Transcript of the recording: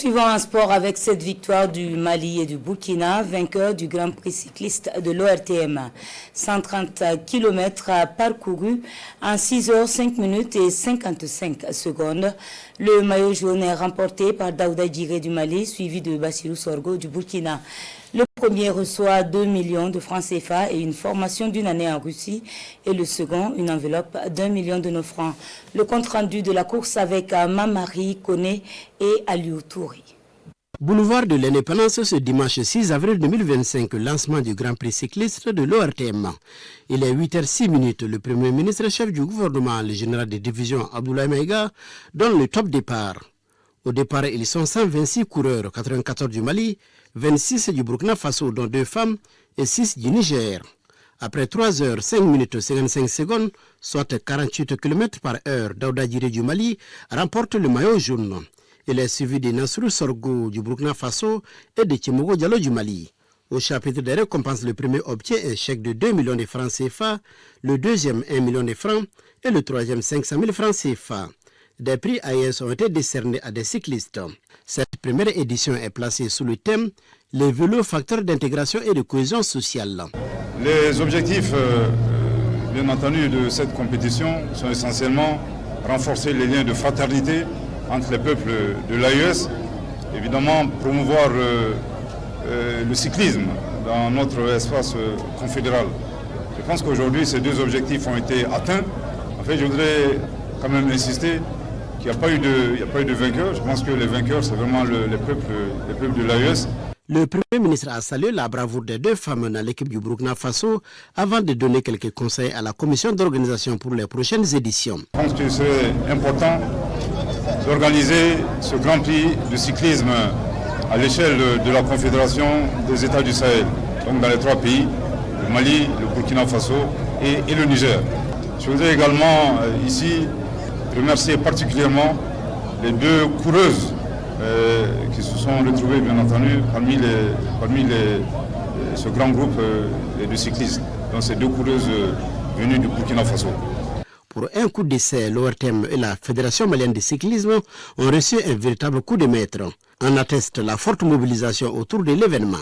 Poursuivons en sport avec cette victoire du Mali et du Burkina, vainqueur du Grand Prix cycliste de l'ORTM. 130 km parcourus en 6 heures 5 minutes et 55 secondes. Le maillot jaune est remporté par Daouda Djiré du Mali, suivi de Bassirou Sorgo du Burkina. Le premier reçoit 2 millions de francs CFA et une formation d'une année en Russie, et le second une enveloppe d'1 million de nos francs. Le compte rendu de la course avec Mamari Kone et Aliou Touri. Boulevard de l'Indépendance ce dimanche 6 avril 2025, lancement du Grand Prix cycliste de l'ORTM. Il est 8h06. Le Premier ministre chef du gouvernement, le général de division Abdoulaye Maïga, donne le top départ. Au départ, ils sont 126 coureurs, 94 du Mali, 26 du Burkina Faso, dont 2 femmes, et 6 du Niger. Après 3 heures 5 minutes 55 secondes, soit 48 km par heure, Daouda Djiré du Mali remporte le maillot jaune. Il est suivi de Nassrou Sorgo du Burkina Faso et de Timogo Diallo du Mali. Au chapitre des récompenses, le premier obtient un chèque de 2 millions de francs CFA, le deuxième 1 million de francs et le troisième 500 000 francs CFA. Des prix AES ont été décernés à des cyclistes. Cette première édition est placée sous le thème « Les vélos facteurs d'intégration et de cohésion sociale ». Les objectifs, bien entendu, de cette compétition sont essentiellement renforcer les liens de fraternité entre les peuples de l'AES, évidemment promouvoir le cyclisme dans notre espace confédéral. Je pense qu'aujourd'hui, ces deux objectifs ont été atteints. En fait, je voudrais quand même insister qu'il n'y a pas eu de vainqueur. Je pense que les vainqueurs, c'est vraiment les peuples de l'AES. Le Premier ministre a salué la bravoure des 2 femmes dans l'équipe du Burkina Faso avant de donner quelques conseils à la commission d'organisation pour les prochaines éditions. Je pense que c'est important d'organiser ce Grand Prix de cyclisme à l'échelle de la Confédération des États du Sahel, donc dans les 3 pays, le Mali, le Burkina Faso et le Niger. Je voudrais également ici remercier particulièrement les 2 coureuses qui se sont retrouvées bien entendu parmi ce grand groupe de cyclistes, donc ces 2 coureuses venues du Burkina Faso. Pour un coup d'essai, l'ORTM et la Fédération malienne de cyclisme ont reçu un véritable coup de maître. En atteste la forte mobilisation autour de l'événement.